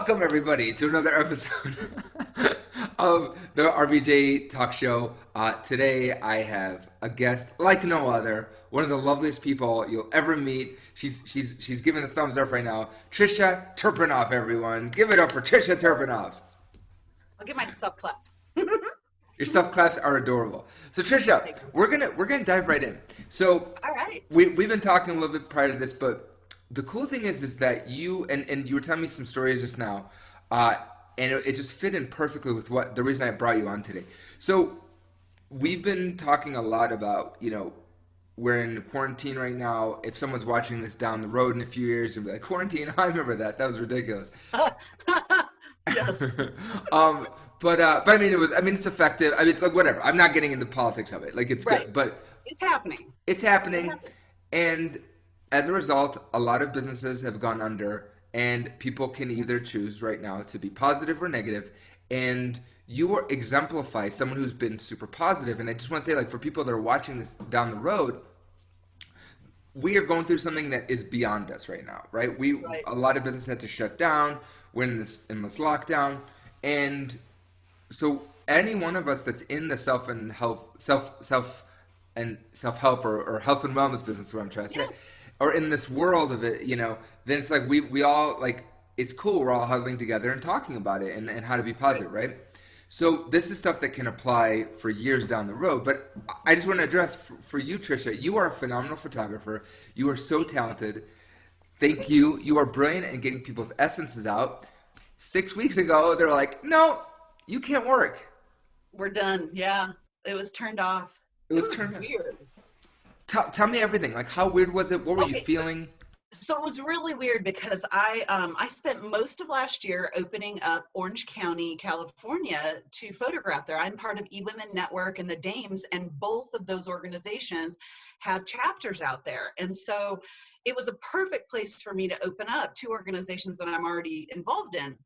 Welcome, everybody, to another episode of the RBJ Talk Show. Today, I have a guest like no other, one of the loveliest people you'll ever meet. She's giving the thumbs up right now. Tricia Turpenoff, everyone. Give it up for Tricia Turpenoff. I'll give myself claps. Your self claps are adorable. So, Tricia, we're gonna dive right in. So, All right. we've been talking a little bit prior to this, but the cool thing is that you and you were telling me some stories just now, uh, and it just fit in perfectly with what the reason I brought you on today. So we've been talking a lot about, we're in quarantine right now. If someone's watching this down the road in a few years, you'll be like, quarantine. I remember that. That was ridiculous. Yes. um, but I mean, it's effective. I mean, it's like whatever. I'm not getting into politics of it. Like it's Right. good, but It's happening. it's It happening, happens. and as a result, a lot of businesses have gone under, and people can either choose right now to be positive or negative. And you are exemplify someone who's been super positive. And I just want to say, like, for people that are watching this down the road, we are going through something that is beyond us right now, right? Right. A lot of business had to shut down. We're in this lockdown, and so any one of us that's in the self help or health and wellness business, what I'm trying to say, Yeah. or in this world of it, then it's like we all like it's cool. We're all huddling together and talking about it and how to be Right. positive, right? So this is stuff that can apply for years down the road. But I just want to address for you, Trisha. You are a phenomenal photographer. You are so talented. Thank you. You are brilliant at getting people's essences out. 6 weeks ago, they're like, no, you can't work. We're done. Yeah. It was turned off. It It was was turned. weird. Tell me everything. Like, how weird was it? What were you Okay. feeling? So it was really weird because I spent most of last year opening up Orange County, California to photograph there. I'm part of eWomen Network and the Dames, and both of those organizations have chapters out there. And so it was a perfect place for me to open up two organizations that I'm already involved in.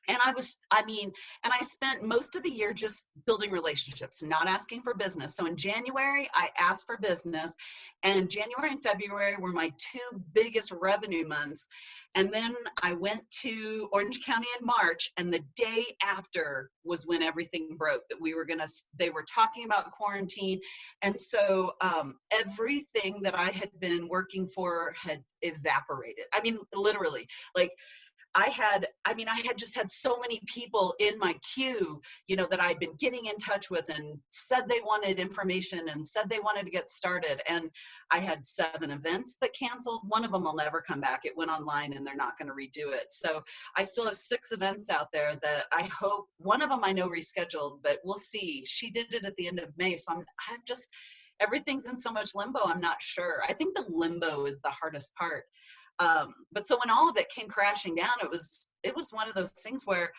And I spent most of the year just building relationships, not asking for business. So in January, I asked for business, and January and February were my two biggest revenue months. And then I went to Orange County in March, and the day after was when everything broke, that they were talking about quarantine. And so everything that I had been working for had evaporated. I mean, literally, like, I had just had so many people in my queue, that I'd been getting in touch with and said they wanted information and said they wanted to get started. And I had 7 events that canceled. One of them will never come back. It went online and they're not going to redo it. So I still have 6 events out there that I hope, one of them I know rescheduled, but we'll see. She did it at the end of May. So I'm just, everything's in so much limbo. I'm not sure. I think the limbo is the hardest part. But so when all of it came crashing down, it was one of those things where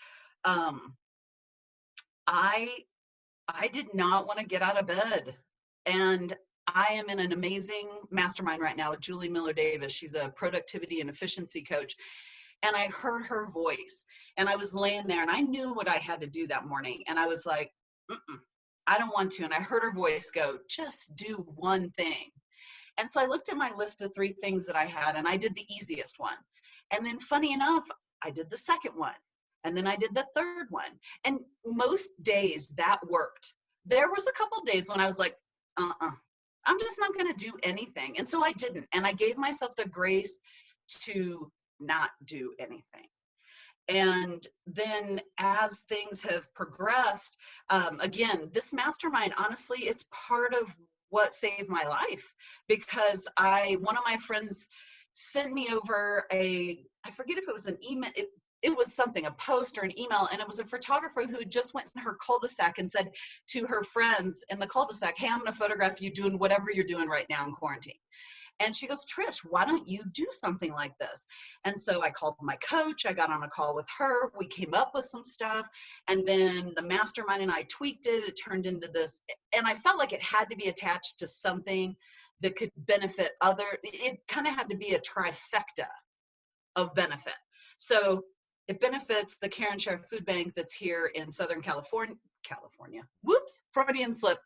um, I I did not want to get out of bed, and I am in an amazing mastermind right now with Julie Miller Davis. She's a productivity and efficiency coach, and I heard her voice, and I was laying there, and I knew what I had to do that morning, and I was like, mm-mm, I don't want to, and I heard her voice go, just do one thing. And so I looked at my list of 3 things that I had, and I did the easiest one. And then, funny enough, I did the second one. And then I did the third one. And most days that worked. There was a couple days when I was like, I'm just not going to do anything. And so I didn't. And I gave myself the grace to not do anything. And then as things have progressed, again, this mastermind, honestly, it's part of what saved my life, because one of my friends sent me over I forget if it was an email, it was something, a post or an email, and it was a photographer who just went in her cul-de-sac and said to her friends in the cul-de-sac, hey, I'm going to photograph you doing whatever you're doing right now in quarantine. And she goes, Trish, why don't you do something like this? And so I called my coach. I got on a call with her. We came up with some stuff. And then the mastermind and I tweaked it. It turned into this. And I felt like it had to be attached to something that could benefit it kind of had to be a trifecta of benefit. So it benefits the Care and Share Food Bank that's here in Southern California. Whoops, Freudian slip.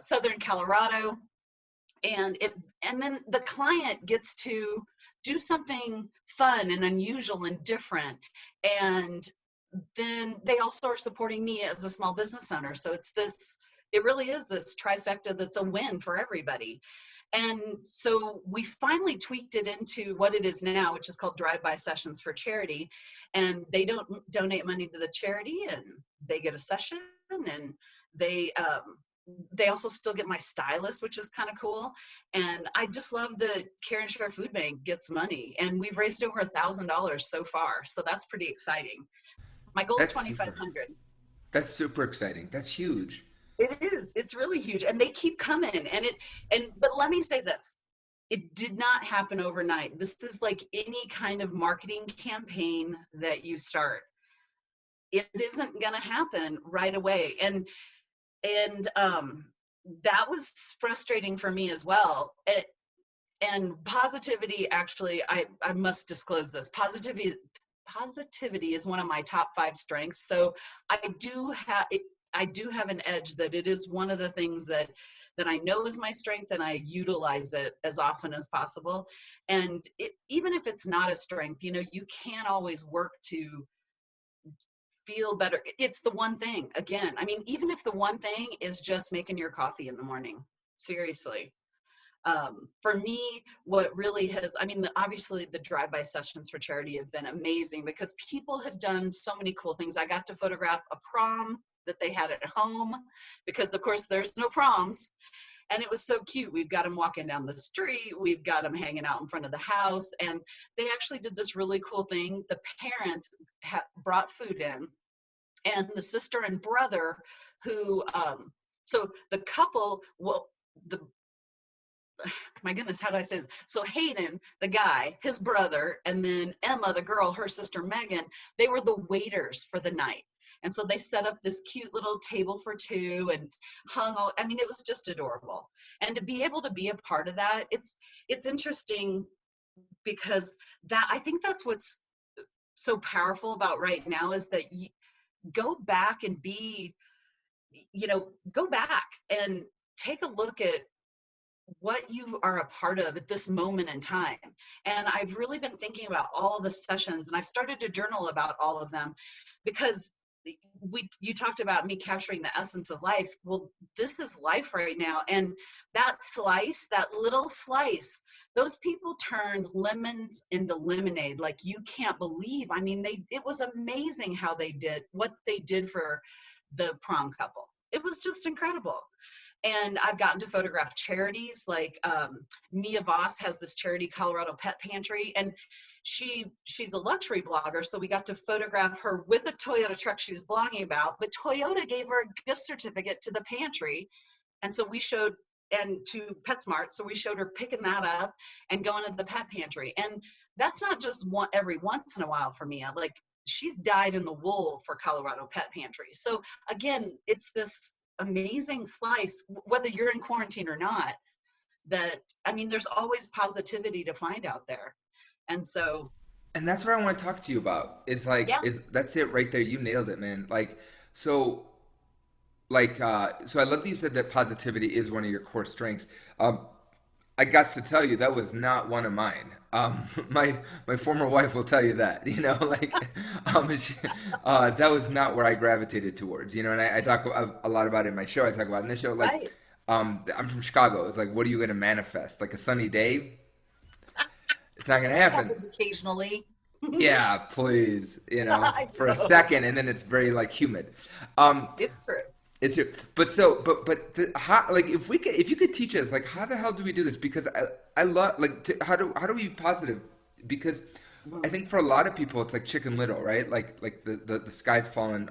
Southern Colorado. and it and then the client gets to do something fun and unusual and different, and then they also are supporting me as a small business owner. So it really is this trifecta that's a win for everybody. And so we finally tweaked it into what it is now, which is called drive-by sessions for charity. And they don't donate money to the charity, and they get a session, and they they also still get my stylist, which is kind of cool. And I just love that Care and Share Food Bank gets money, and we've raised over $1,000 so far. So that's pretty exciting. My goal is That's super. 2,500. That's super exciting. That's huge. It is. It's really huge, and they keep coming. But let me say this: it did not happen overnight. This is like any kind of marketing campaign that you start. It isn't going to happen right away, and that was frustrating for me as well. And positivity, actually, I must disclose this. Positivity is one of my top 5 strengths. So I do have an edge, that it is one of the things that I know is my strength, and I utilize it as often as possible. And even if it's not a strength, you can't always work to feel better. It's the one thing. Again, I mean, even if the one thing is just making your coffee in the morning, seriously. For me, what really has, I mean, obviously the drive-by sessions for charity have been amazing, because people have done so many cool things. I got to photograph a prom that they had at home, because of course there's no proms. And it was so cute. We've got them walking down the street. We've got them hanging out in front of the house. And they actually did this really cool thing. The parents brought food in, and the sister and brother who, so the couple, well, the my goodness, how do I say this? So Hayden, the guy, his brother, and then Emma, the girl, her sister Megan, they were the waiters for the night. And so they set up this cute little table for 2 and hung all, I mean, it was just adorable. And to be able to be a part of that, it's interesting, because that, I think that's what's so powerful about right now, is that you go back and go back and take a look at what you are a part of at this moment in time. And I've really been thinking about all the sessions, and I've started to journal about all of them, because you talked about me capturing the essence of life. Well, this is life right now. And that little slice, those people turned lemons into lemonade like you can't believe. I mean, it was amazing what they did for the prom couple. It was just incredible. And I've gotten to photograph charities, like Mia Voss has this charity, Colorado Pet Pantry, and she's a luxury blogger, so we got to photograph her with a Toyota truck she was blogging about, but Toyota gave her a gift certificate to the pantry. And so and to PetSmart, so we showed her picking that up and going to the pet pantry. And that's not just every once in a while for Mia. Like, she's dyed in the wool for Colorado Pet Pantry. So again, it's this amazing slice, whether you're in quarantine or not, that, I mean, there's always positivity to find out there. And so, And that's what I want to talk to you about. Is like, yeah. is that's it right there? You nailed it, man. So, so I love that you said that positivity is one of your core strengths. I got to tell you that was not one of mine. My former wife will tell you that. That was not where I gravitated towards. And I talk a lot about it in my show. I talk about in this show, like, Right. I'm from Chicago. It's like, what are you going to manifest? Like a sunny day? It's not going to It happen. happens occasionally. Yeah, please, I for a know. second, and then it's very like humid. Um, It's true. it's your, but so, how, like, if you could teach us, like, how the hell do we do this? Because I love, like, how do we be positive? Because I think for a lot of people, it's like Chicken Little, right? Like the sky's falling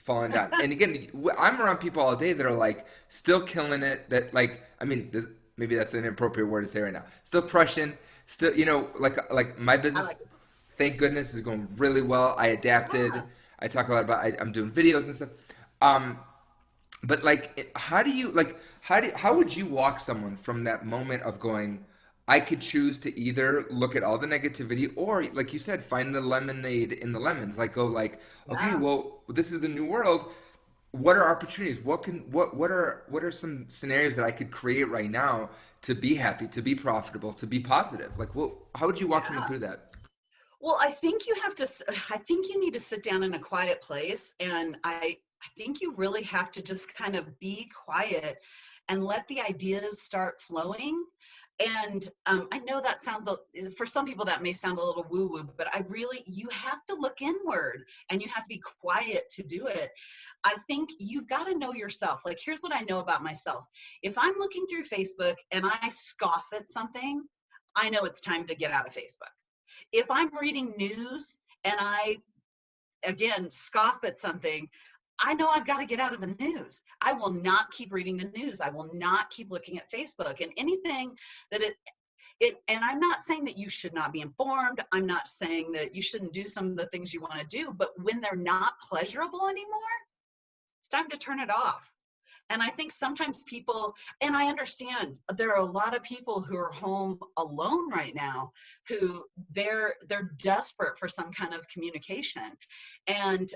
down. And again, I'm around people all day that are like still killing it. That, like, I mean, maybe that's an inappropriate word to say right now. Still crushing. Still, like my I business, like it. thank goodness, is going really well. I adapted. Yeah. I talk a lot about. I'm doing videos and stuff. Um, but like, how do you like? How would you walk someone from that moment of going? I could choose to either look at all the negativity, or, like you said, find the lemonade in the lemons. Like, go like, okay, Yeah. well, this is the new world. what are opportunities? What are some scenarios that I could create right now to be happy, to be profitable, to be positive? Like, what? How would you walk someone Yeah. through that? Well, I think you have to, I think you need to sit down in a quiet place. And I think you really have to just kind of be quiet and let the ideas start flowing. And I know that sounds, for some people, that may sound a little woo woo, but I really, you have to look inward and you have to be quiet to do it. I think you've got to know yourself. Like, here's what I know about myself. If I'm looking through Facebook and I scoff at something, I know it's time to get out of Facebook. If I'm reading news and I, again, scoff at something, I know I've got to get out of the news. I will not keep reading the news. I will not keep looking at Facebook and anything that and I'm not saying that you should not be informed. I'm not saying that you shouldn't do some of the things you want to do, but when they're not pleasurable anymore, it's time to turn it off. And I think sometimes people, and I understand there are a lot of people who are home alone right now, who they're desperate for some kind of communication. And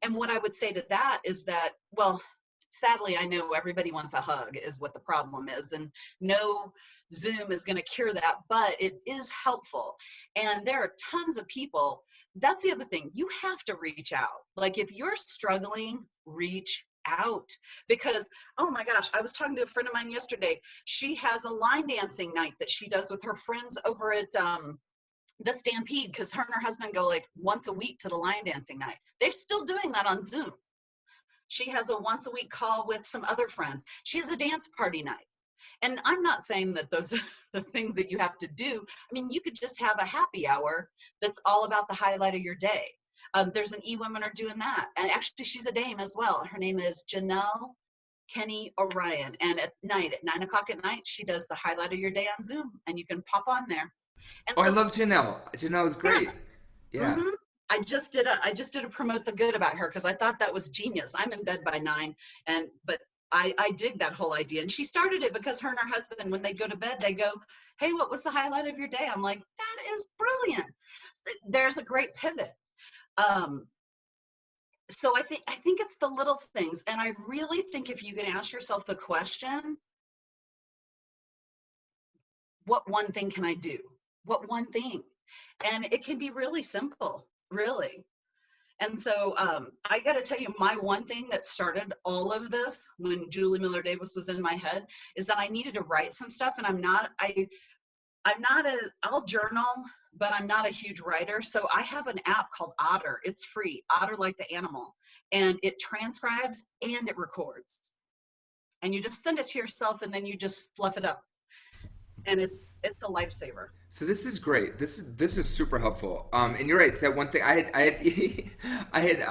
what I would say to that is that, well, sadly, I know everybody wants a hug is what the problem is, and no Zoom is going to cure that, but it is helpful. And there are tons of people. That's the other thing. You have to reach out. Like, if you're struggling, reach out. Because, oh my gosh, I was talking to a friend of mine yesterday. She has a line dancing night that she does with her friends over at the Stampede, because her and her husband go like once a week to the line dancing night. They're still doing that on Zoom. She has a once a week call with some other friends. She has a dance party night. And I'm not saying that those are the things that you have to do. I mean, you could just have a happy hour that's all about the highlight of your day. There's an E-Women are doing that. And actually, she's a dame as well. Her name is Janelle Kenny Orion. And at night, at 9 o'clock at night, she does the highlight of your day on Zoom. And you can pop on there. And Oh, I so, love Janelle. Janelle is great. yes. Yeah. hmm I just did a promote the good about her because I thought that was genius. I'm in bed by 9, but I dig that whole idea. And she started it because her and her husband, when they go to bed, they go, "Hey, what was the highlight of your day?" I'm like, that is brilliant. There's a great pivot. Um, so I think it's the little things, and I really think if you can ask yourself the question, what one thing can I do? What one thing? And it can be really simple, really. And so I got to tell you, my one thing that started all of this when Julie Miller Davis was in my head is that I needed to write some stuff, and I'll journal, but I'm not a huge writer. So I have an app called Otter. It's free, Otter like the animal, and it transcribes and it records. And you just send it to yourself, and then you just fluff it up, and it's a lifesaver. So this is great. This is super helpful. And you're right. That one thing I had I had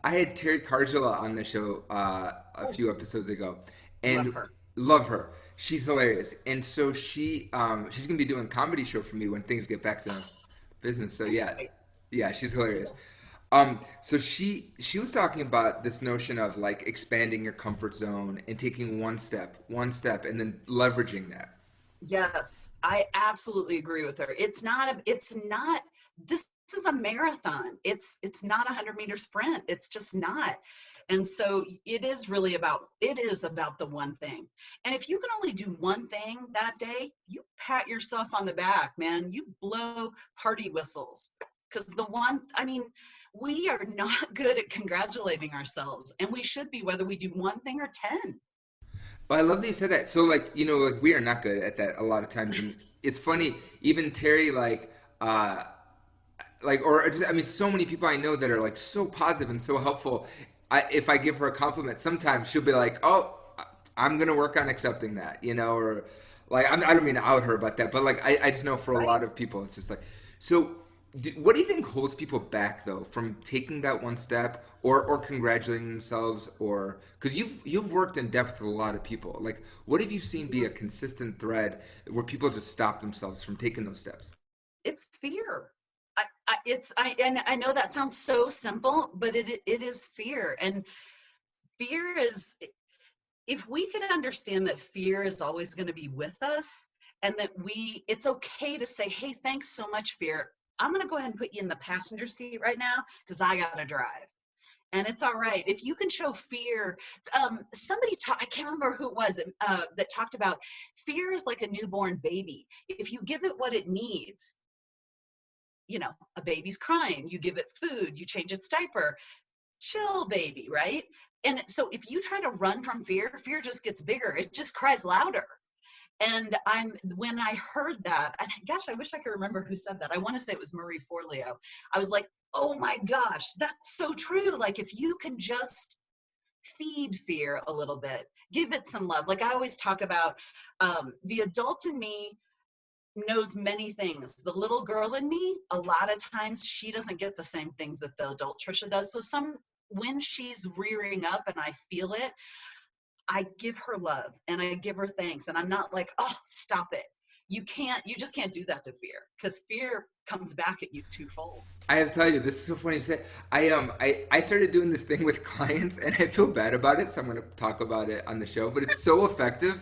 I had Terry Cargilla on the show a Oh, few episodes ago, love and her. love her. She's hilarious, and so she's gonna be doing a comedy show for me when things get back to business. So Can't yeah, wait. yeah, she's hilarious. So she was talking about this notion of like expanding your comfort zone and taking one step, and then leveraging that. Yes, I absolutely agree with her. It's not this is a marathon. It's not a 100-meter sprint. It's just not. And so it is about the one thing. And if you can only do one thing that day, you pat yourself on the back, man. You blow party whistles. Because I mean, we are not good at congratulating ourselves, and we should be, whether we do one thing or 10. Well, I love that you said that. So, like, like we are not good at that a lot of times, and it's funny. Even Terry, uh, or just, I mean, so many people I know that are like so positive and so helpful. If I give her a compliment, sometimes she'll be like, "Oh, I'm gonna work on accepting that," or like I don't mean to out her about that, but like I just know for a Right? lot of people, it's just like so. What do you think holds people back though from taking that one step or congratulating themselves or because you've worked in depth with a lot of people like what have you seen be a consistent thread where people just stop themselves from taking those steps? It's fear. And I know that sounds so simple, but it is fear. And fear is, if we could understand that fear is always going to be with us, and that it's okay to say, "Hey, thanks so much, fear. I'm going to go ahead and put you in the passenger seat right now because I got to drive." And it's all right if you can show fear. Somebody I can't remember who it was, that talked about fear is like a newborn baby. If you give it what it needs, a baby's crying, you give it food, you change its diaper, chill baby, right? And so if you try to run from fear, fear just gets bigger, it just cries louder. And when I heard that, and gosh, I wish I could remember who said that. I want to say it was Marie Forleo. I was like, oh my gosh, that's so true. Like if you can just feed fear a little bit, give it some love. Like I always talk about, the adult in me knows many things. The little girl in me, a lot of times she doesn't get the same things that the adult Tricia does. So when she's rearing up and I feel it, I give her love and I give her thanks. And I'm not like, oh, stop it. You just can't do that to fear, because fear comes back at you twofold. I have to tell you, this is so funny to say. I started doing this thing with clients, and I feel bad about it, so I'm going to talk about it on the show. But it's so effective.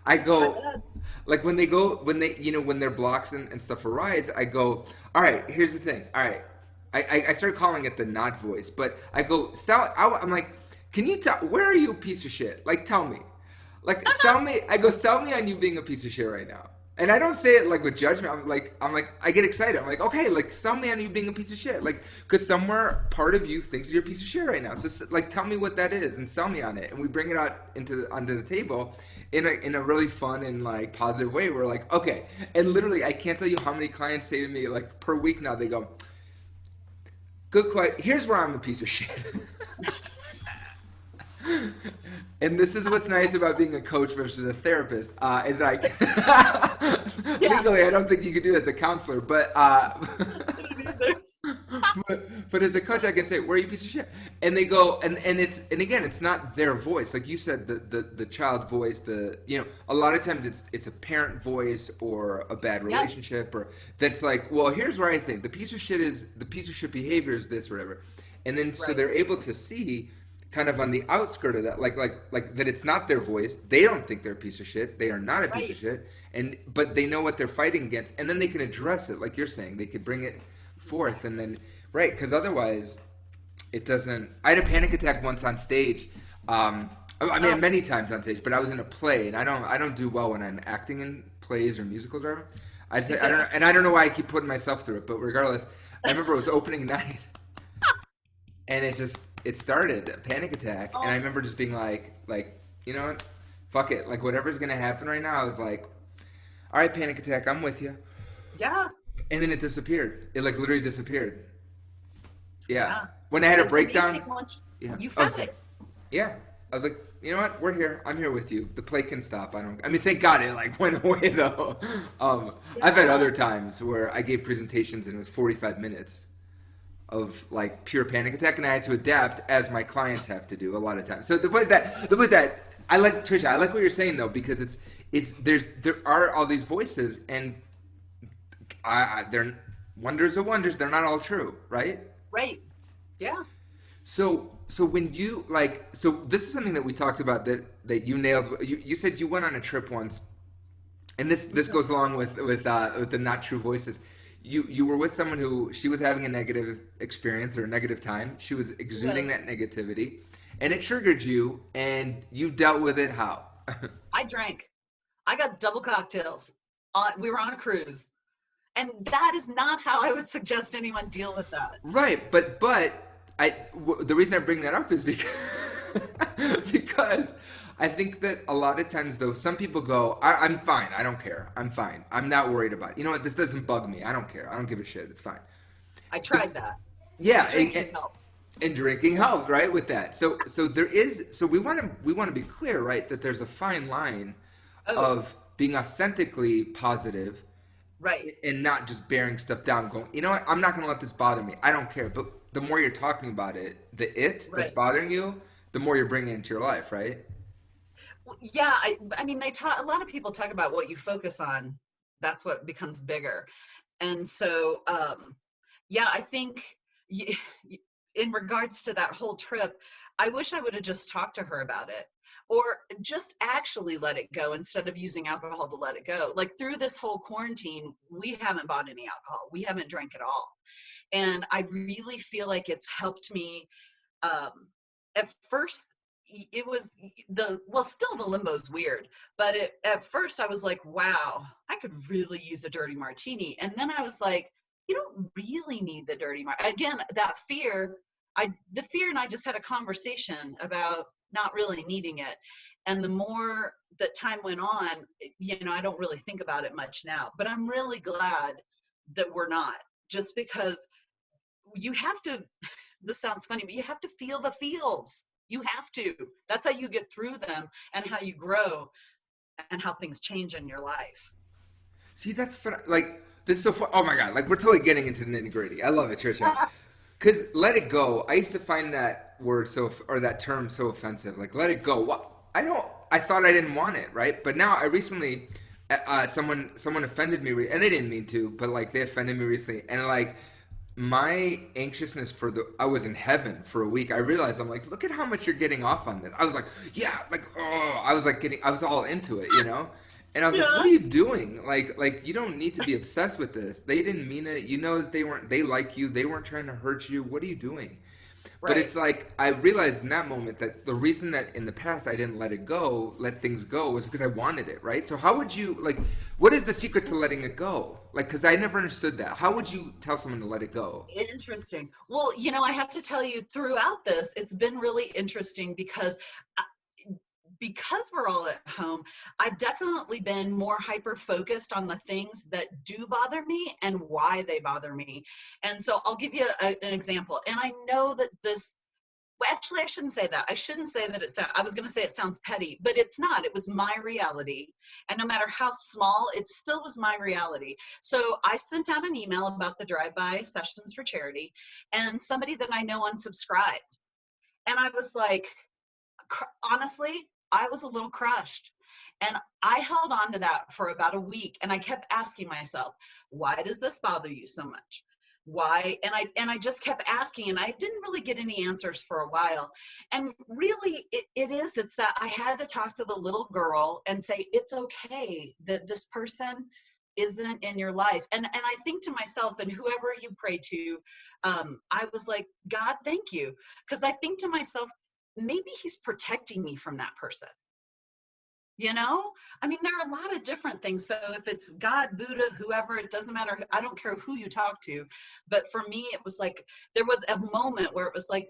I I go, bet. like when they when their blocks and stuff arise, I go, all right, here's the thing. All right, I started calling it the not voice, but I go, I'm like, can you tell, where are you a piece of shit? Like, tell me. Like, sell me. I go, sell me on you being a piece of shit right now. And I don't say it like with judgment. I'm like, I get excited. I'm like, okay, like, sell me on you being a piece of shit. Like, because somewhere part of you thinks you're a piece of shit right now. So, like, tell me what that is and sell me on it. And we bring it out onto the table in a really fun and like positive way. We're like, okay. And literally, I can't tell you how many clients say to me like per week now. They go, good question. Here's where I'm a piece of shit. And this is what's nice about being a coach versus a therapist, is that Yes. legally I don't think you could do it as a counselor, but I don't either. but as a coach I can say, "Where are you, piece of shit?" And they go, and again, it's not their voice, like you said, the child voice, a lot of times it's a parent voice or a bad Yes. relationship, or that's like, well, here's where I think the piece of shit behavior is this or whatever, and then so Right. they're able to see kind of on the outskirt of that, like that it's not their voice. They don't think they're a piece of shit. They are not a piece of Right. shit, and but they know what they're fighting against, and then they can address it, like you're saying. They could bring it forth, and then right, because otherwise, it doesn't. I had a panic attack once on stage. I mean, Oh, many times on stage, but I was in a play, and I don't do well when I'm acting in plays or musicals or whatever. I don't yeah. know, and I don't know why I keep putting myself through it, but regardless, I remember it was opening night, and it started a panic attack, and I Oh, remember just being like you know what, fuck it, like whatever's gonna happen right now. I was like, all right, panic attack, I'm with you, yeah. and then it disappeared. It like literally disappeared. Yeah, Yeah. when I had a It's amazing breakdown. once Yeah. you Oh, felt sorry. it. Yeah. I was like, you know what? We're here. I'm here with you. The play can stop. I don't. I mean, thank God it like went away though. I've had Yeah. other times where I gave presentations and it was 45 minutes of like pure panic attack, and I had to adapt as my clients have to do a lot of times. So the was that I like Trisha. I like what you're saying though, because there are all these voices, and they're wonders of wonders. They're not all true, right? Right. Yeah. So when you like, so this is something that we talked about that you nailed. You said you went on a trip once, and this goes along with the not true voices. You were with someone who she was having a negative experience or a negative time. She was She exuding was. that negativity, and it triggered you, and you dealt with it how? I drank. I got double cocktails. We were on a cruise. And that is not how I would suggest anyone deal with that. Right, but the reason I bring that up is because because I think that a lot of times though some people go, I'm fine, I don't care, I'm fine, I'm not worried about it. You know what, this doesn't bug me, I don't care, I don't give a shit, it's fine. I But tried that. yeah, Drinking helped. and drinking helps, right, with that. So we want to be clear, right, that there's a fine line Oh, of being authentically positive right. and not just bearing stuff down, going, you know what, I'm not going to let this bother me, I don't care. But the more you're talking about it, that's Right. bothering you, the more you're bringing into your life, right? Well, yeah, I mean, they talk. A lot of people talk about what you focus on. That's what becomes bigger. And so, yeah, I think y- in regards to that whole trip, I wish I would have just talked to her about it, or just actually let it go instead of using alcohol to let it go. Like through this whole quarantine, we haven't bought any alcohol. We haven't drank at all. And I really feel like it's helped me. um, at first it was still the limbo's weird, but at first I was like, wow, I could really use a dirty martini. And then I was like, you don't really need the dirty martini. Again, that fear, the fear and I just had a conversation about not really needing it. And the more that time went on, I don't really think about it much now, but I'm really glad that we're not, just because you have to, this sounds funny, but you have to feel the feels. You have to. That's how you get through them and how you grow and how things change in your life. See, that's fun. Like this is so fun. Oh my god! Like we're totally getting into the nitty gritty. I love it, Trisha. Because let it go. I used to find that word or that term so offensive. Like let it go. What? I don't. I thought I didn't want it, right? But now I recently, someone offended me, and they didn't mean to, but like they offended me recently, and like my anxiousness for the I was in heaven for a week. I realized I'm like, look at how much you're getting off on this. I was like, yeah, like oh, I was like I was all into it, you know. And I was like, Yeah. what are you doing? Like you don't need to be obsessed with this. They didn't mean it. You know that they weren't. They like you. They weren't trying to hurt you. What are you doing? But Right. it's like I realized in that moment that the reason that in the past I didn't let things go, was because I wanted it, right? So how would you like? What is the secret to letting it go? Like, because I never understood that. How would you tell someone to let it go? Interesting. Well, I have to tell you, throughout this, it's been really interesting because we're all at home, I've definitely been more hyper focused on the things that do bother me and why they bother me. And so I'll give you an example. And I know that well, actually, I shouldn't say that. I shouldn't say that I was going to say it sounds petty, but it's not. It was my reality. And no matter how small, it still was my reality. So I sent out an email about the drive-by sessions for charity, and somebody that I know unsubscribed. And I was like, honestly, I was a little crushed. And I held on to that for about a week, and I kept asking myself, why does this bother you so much? Why? And I just kept asking, and I didn't really get any answers for a while. And really, it's that I had to talk to the little girl and say, it's okay that this person isn't in your life. And I think to myself, and whoever you pray to, I was like, God, thank you. Because I think to myself, maybe he's protecting me from that person. I mean, there are a lot of different things. So if it's God, Buddha, whoever, it doesn't matter. I don't care who you talk to. But for me, it was like, there was a moment where it was like,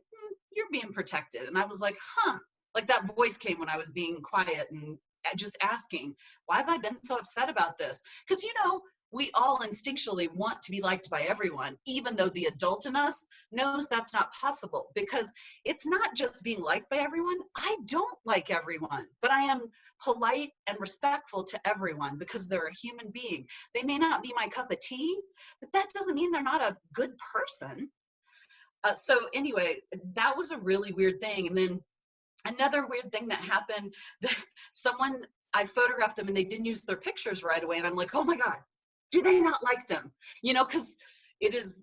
you're being protected. And I was like, huh, like that voice came when I was being quiet and just asking, why have I been so upset about this? Because, we all instinctually want to be liked by everyone, even though the adult in us knows that's not possible, because it's not just being liked by everyone. I don't like everyone, but I am polite and respectful to everyone because they're a human being. They may not be my cup of tea, but that doesn't mean they're not a good person. So anyway, that was a really weird thing. And then another weird thing that happened, someone, I photographed them and they didn't use their pictures right away. And I'm like, oh my God, do they not like them? Because it is,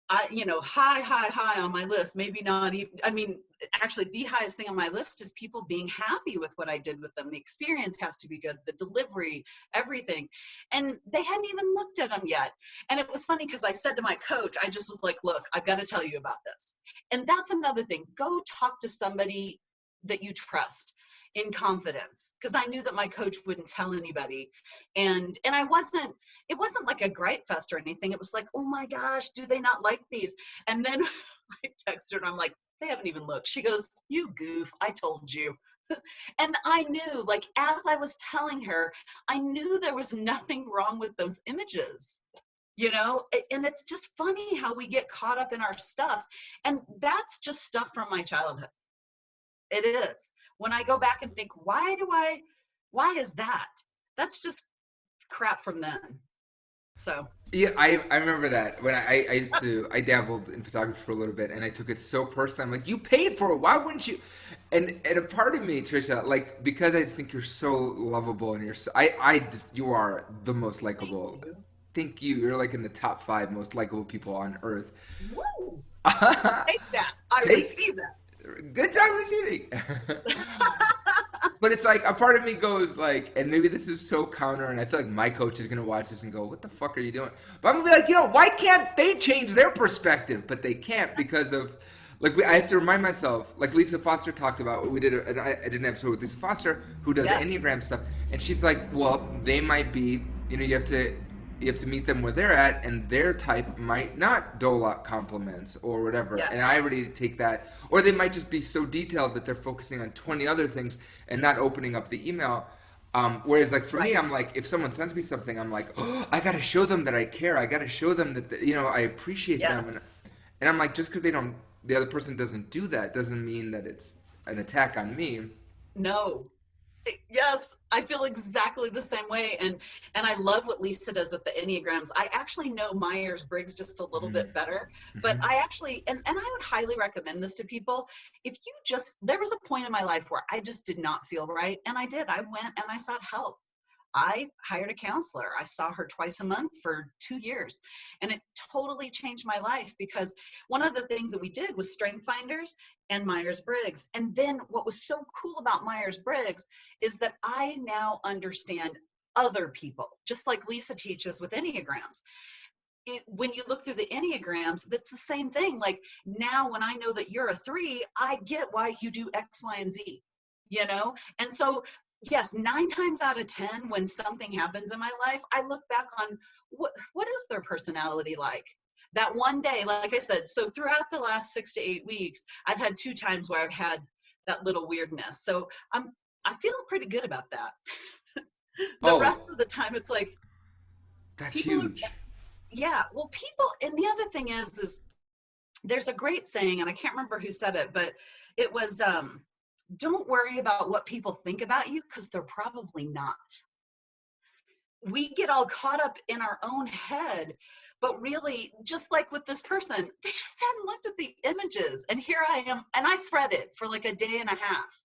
high on my list. Maybe not even, I mean, actually the highest thing on my list is people being happy with what I did with them. The experience has to be good, the delivery, everything. And they hadn't even looked at them yet. And it was funny because I said to my coach, I just was like, look, I've got to tell you about this. And that's another thing. Go talk to somebody that you trust in confidence, because I knew that my coach wouldn't tell anybody. And it wasn't like a gripe fest or anything. It was like, oh my gosh, do they not like these? And then I texted her and I'm like, they haven't even looked. She goes, you goof, I told you. And I knew, like, as I was telling her, I knew there was nothing wrong with those images. And it's just funny how we get caught up in our stuff. And that's just stuff from my childhood. It is. When I go back and think, why is that? That's just crap from then. So, Yeah, I remember that when I used to I dabbled in photography for a little bit and I took it so personally. I'm like, you paid for it, why wouldn't you? And a part of me, Trisha, like because I just think you're so lovable and you are the most thank likable. you. Think you're like in the top 5 most likable people on earth. Woo! Take that. I Take receive that. good job receiving. But it's like a part of me goes like, and maybe this is so counter, and I feel like my coach is gonna watch this and go, "What the fuck are you doing?" But I'm gonna be like, why can't they change their perspective? But they can't because of like I have to remind myself, like Lisa Foster talked about. We did I did an episode with Lisa Foster who does Yes. Enneagram stuff, and she's like, well, they might be, you have to meet them where they're at, and their type might not dole out compliments or whatever. And I Yes. already take that, or they might just be so detailed that they're focusing on 20 other things and not opening up the email. Whereas, like for me, Right. I'm like, if someone sends me something, I'm like, oh, I got to show them that I care. I got to show them that I appreciate them, Yes. and I'm like, just because the other person doesn't do that doesn't mean that it's an attack on me. No. Yes, I feel exactly the same way, and I love what Lisa does with the Enneagrams. I actually know Myers-Briggs just a little Hmm. bit better, but Hmm. I actually and I would highly recommend this to people. If you just there was a point in my life where I just did not feel right, and I did. I went and I sought help. I hired a counselor. I saw her twice a month for 2 years. And it totally changed my life because one of the things that we did was Strength Finders and Myers Briggs. And then what was so cool about Myers Briggs is that I now understand other people, just like Lisa teaches with Enneagrams. When you look through the Enneagrams, that's the same thing. Like now, when I know that you're a 3, I get why you do X, Y, and Z, you know? And so, yes, 9 times out of 10, when something happens in my life, I look back on what is their personality like? That one day, like I said, so throughout the last 6 to 8 weeks, I've had 2 times where I've had that little weirdness. So I feel pretty good about that. The Oh, rest of the time, it's like that's people are, huge. yeah, well, people, and the other thing is there's a great saying, and I can't remember who said it, but it was, don't worry about what people think about you because they're probably not. We get all caught up in our own head, but really, just like with this person, they just hadn't looked at the images. And here I am, and I fretted for like a day and a half.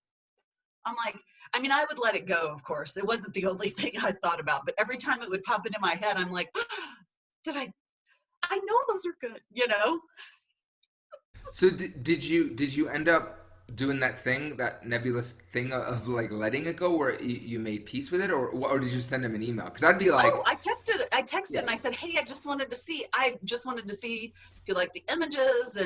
I'm like, I mean, I would let it go, of course. It wasn't the only thing I thought about, but every time it would pop into my head, I'm like, did I know those are good, you know? So did you end up doing that thing, that nebulous thing of like letting it go, where you made peace with it, or did you send him an email? Because I'd be Oh, like, I texted yeah, and I said, hey, I just wanted to see if you like the images.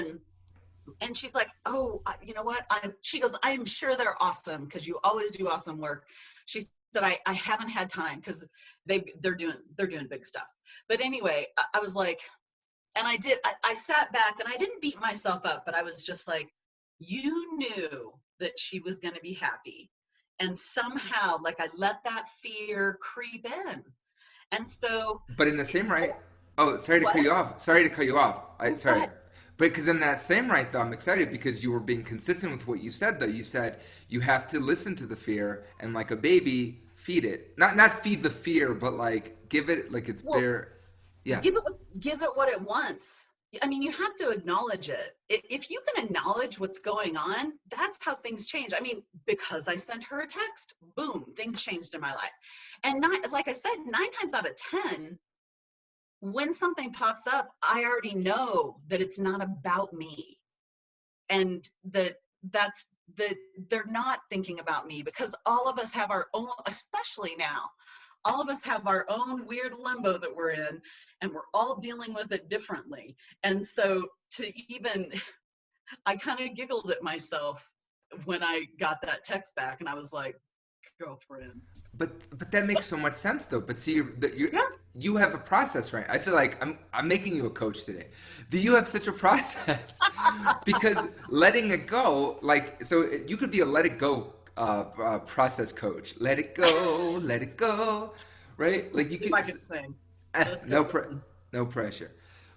And she's like, oh, you know what? She goes, I'm sure they're awesome because you always do awesome work. She said, I haven't had time because they're doing big stuff. But anyway, I was like, and I sat back and I didn't beat myself up, but I was just like, you knew that she was going to be happy. And somehow, like, I let that fear creep in. And so, but in the same right. Oh, sorry to cut what? you off. Sorry to cut you off. I Oh, go sorry. ahead. But because in that same right, though, I'm excited because you were being consistent with what you said. Though you said you have to listen to the fear and, like a baby, feed it. Not feed the fear, but like give it like it's Well, bare. Yeah. give it what it wants. I mean, you have to acknowledge it. If you can acknowledge what's going on, that's how things change. I mean, because I sent her a text, boom, things changed in my life. And not, like I said, 9 times out of 10, when something pops up, I already know that it's not about me, and that's that they're not thinking about me because all of us have our own, especially now, all of us have our own weird limbo that we're in, and we're all dealing with it differently. And so to even, I kind of giggled at myself when I got that text back, and I was like, girlfriend. But that makes so much sense though. But see, Yeah. you have a process, right? I feel like I'm making you a coach today. Do you have such a process? Because letting it go, like, so you could be a let it go process coach. Let it go, right? Let's Like you see if could I can sing. Let's go no listen. no pressure.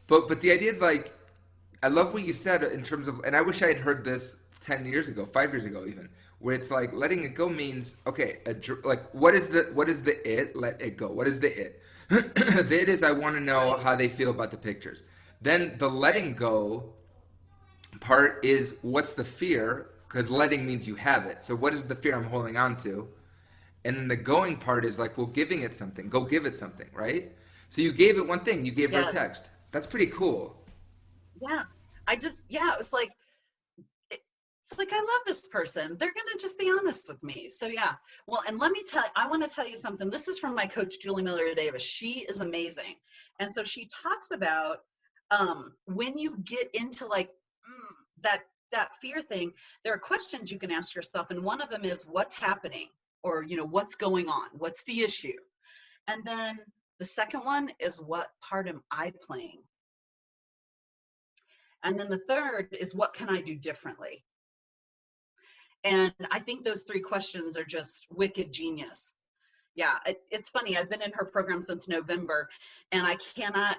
But the idea is like, I love what you said in terms of, and I wish I had heard this 10 years ago, 5 years ago, even, where it's like letting it go means okay, like what is the it? Let it go. What is the it? The it is I want to know Right. how they feel about the pictures. Then the Right. letting go part is what's the fear? Because letting means you have it. So what is the fear I'm holding on to? And then the going part is like, well, giving it something. Go give it something, right? So you gave it one thing. You gave her a Yes. text. That's pretty cool. Yeah. Yeah, it was like, it's like, I love this person. They're going to just be honest with me. So, yeah. Well, and I want to tell you something. This is from my coach, Julie Miller Davis. She is amazing. And so she talks about when you get into like that that fear thing, there are questions you can ask yourself. And one of them is, what's happening? Or, what's going on? What's the issue? And then the second one is, what part am I playing? And then the third is, what can I do differently? And I think those three questions are just wicked genius. Yeah, it's funny. I've been in her program since November, and I cannot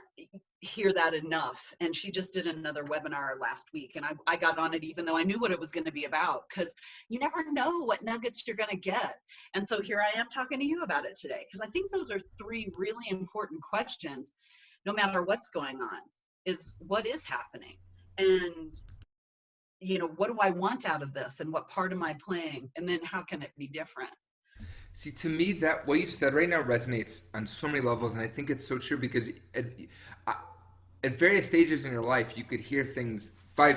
hear that enough. And she just did another webinar last week, and I got on it even though I knew what it was going to be about, because you never know what nuggets you're going to get. And so here I am talking to you about it today, because I think those are three really important questions, no matter what's going on, is what is happening? And what do I want out of this? And what part am I playing? And then how can it be different? See, to me, that what you said right now resonates on so many levels, and I think it's so true because at various stages in your life, you could hear things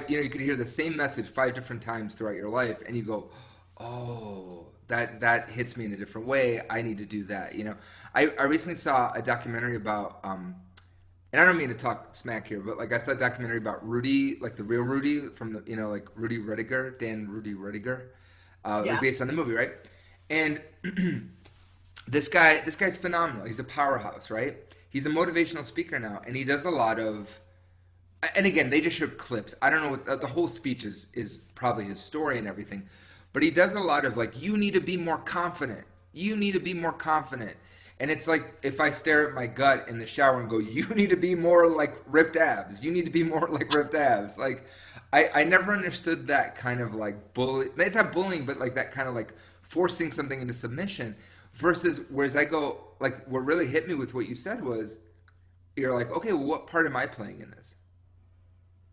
you could hear the same message 5 different times throughout your life, and you go, "Oh, that hits me in a different way. I need to do that." I recently saw a documentary about, and I don't mean to talk smack here, but like I saw a documentary about Rudy, like the real Rudy from the, like Rudy Rudiger, Rudy Rudiger, like Yeah. based on the movie, right? And this guy's phenomenal. He's a powerhouse, right? He's a motivational speaker now, and he does a lot of. And again, they just showed clips. I don't know what the whole speech is probably his story and everything, but he does a lot of like, you need to be more confident. You need to be more confident. And it's like if I stare at my gut in the shower and go, you need to be more like ripped abs. You need to be more like ripped abs. Like I never understood that kind of like bully. It's not bullying, but like that kind of like forcing something into submission versus whereas I go like what really hit me with what you said was you're like, okay, well, what part am I playing in this?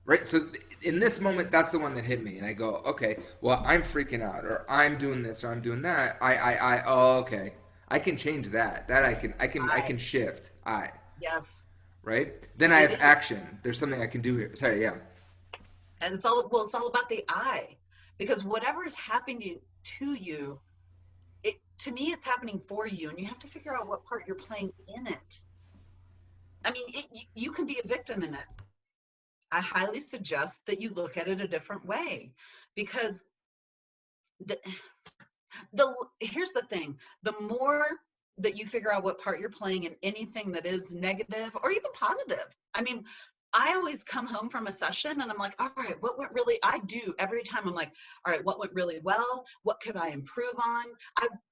Right? So in this moment, that's the one that hit me, and I go, okay, well, I'm freaking out, or I'm doing this, or I'm doing that. Oh, okay, I can change that. That I I can shift. Yes, Right? Then I it have is. action. There's something I can do here. Sorry, yeah. And it's all about the I, because whatever is happening to you, to me, it's happening for you, and you have to figure out what part you're playing in it. I mean, you can be a victim in it. I highly suggest that you look at it a different way, because the, here's the thing: the more that you figure out what part you're playing in anything that is negative or even positive. I mean, I always come home from a session and I'm like, all right, what went really, I do every time. I'm like, all right, what went really well? What could I improve on?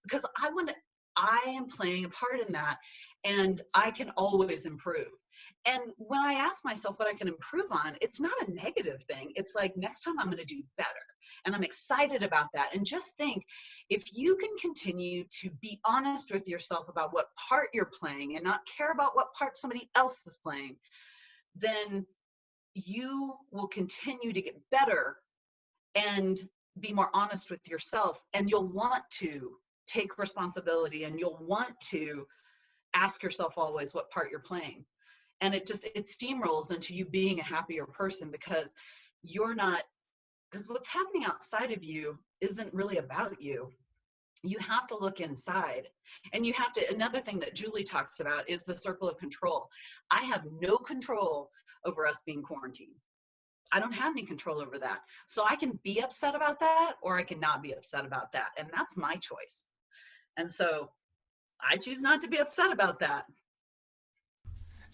Because I want to, I am playing a part in that, and I can always improve. And when I ask myself what I can improve on, it's not a negative thing. It's like, next time I'm going to do better. And I'm excited about that. And just think, if you can continue to be honest with yourself about what part you're playing and not care about what part somebody else is playing, then you will continue to get better and be more honest with yourself. And you'll want to take responsibility, and you'll want to ask yourself always what part you're playing. And it steamrolls into you being a happier person, because you're not, because what's happening outside of you isn't really about you. You have to look inside, and you have to, another thing that Julie talks about is the circle of control. I have no control over us being quarantined. I don't have any control over that. So I can be upset about that, or I can not be upset about that. And that's my choice. And so I choose not to be upset about that.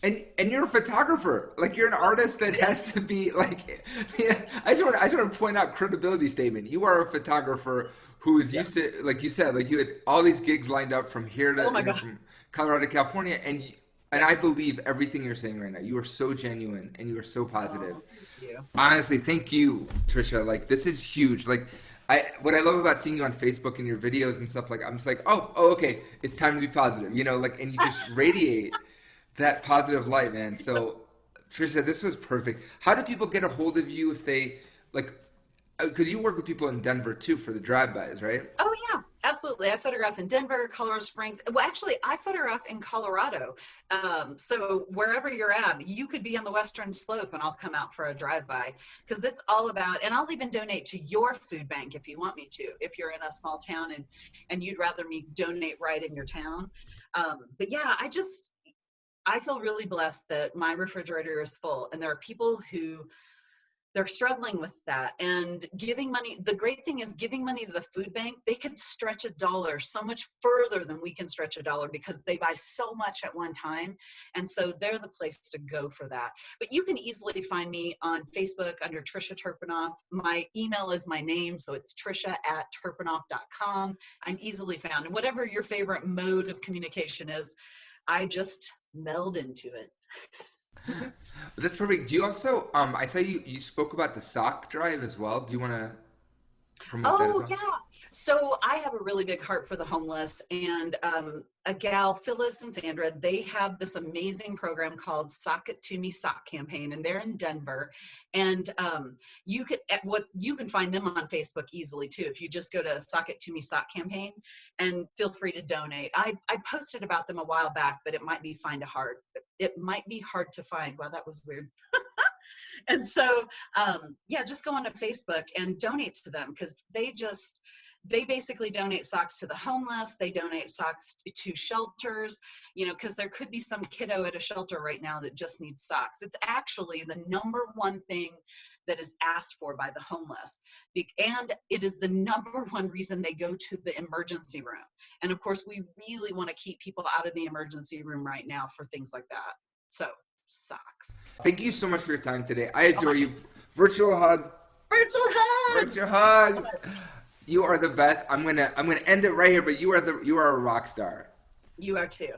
And you're a photographer, like you're an artist that has Yes. to be like. Yeah, I just want to point out credibility statement. You are a photographer who is used Yes. to, like you said, like you had all these gigs lined up from here to Oh my God. from Colorado to California, and Yeah. I believe everything you're saying right now. You are so genuine and you are so positive. Oh, thank you. Honestly, thank you, Tricia. Like this is huge. Like what I love about seeing you on Facebook and your videos and stuff, like I'm just like, oh, okay, it's time to be positive. Like, and you just radiate that positive light, man. So, Tricia, this was perfect. How do people get a hold of you if they like? Because you work with people in Denver too for the drive-bys, right? Oh yeah, absolutely. I photograph in Denver, Colorado Springs. Well, actually, I photograph in Colorado. So wherever you're at, you could be on the Western Slope, and I'll come out for a drive-by, because it's all about. And I'll even donate to your food bank if you want me to. If you're in a small town and you'd rather me donate right in your town. But yeah, I feel really blessed that my refrigerator is full, and there are people who they're struggling with that. And giving money, the great thing is giving money to the food bank, they can stretch a dollar so much further than we can stretch a dollar because they buy so much at one time. And so they're the place to go for that. But you can easily find me on Facebook under Tricia Turpenoff. My email is my name, so it's tricia@turpenoff.com. I'm easily found. And whatever your favorite mode of communication is, I just meld into it. That's perfect. Do you also, I saw you spoke about the sock drive as well. Do you want to promote that as Oh, well? yeah. So I have a really big heart for the homeless, and a gal, Phyllis and Sandra, they have this amazing program called Sock It To Me Sock Campaign, and they're in Denver. And you can find them on Facebook easily too. If you just go to Sock It To Me Sock Campaign, and feel free to donate. I posted about them a while back, but it might be It might be hard to find. Wow, that was weird. And so, yeah, just go onto Facebook and donate to them, because they basically donate socks to the homeless. They donate socks to shelters, because there could be some kiddo at a shelter right now that just needs socks. It's actually the number one thing that is asked for by the homeless. And it is the number one reason they go to the emergency room. And of course, we really want to keep people out of the emergency room right now for things like that. So, socks. Thank you so much for your time today. I Oh my adore you. goodness. Virtual hug. Virtual Virtual hugs. hugs. You are the best. I'm gonna end it right here, but you are a rock star. You are too.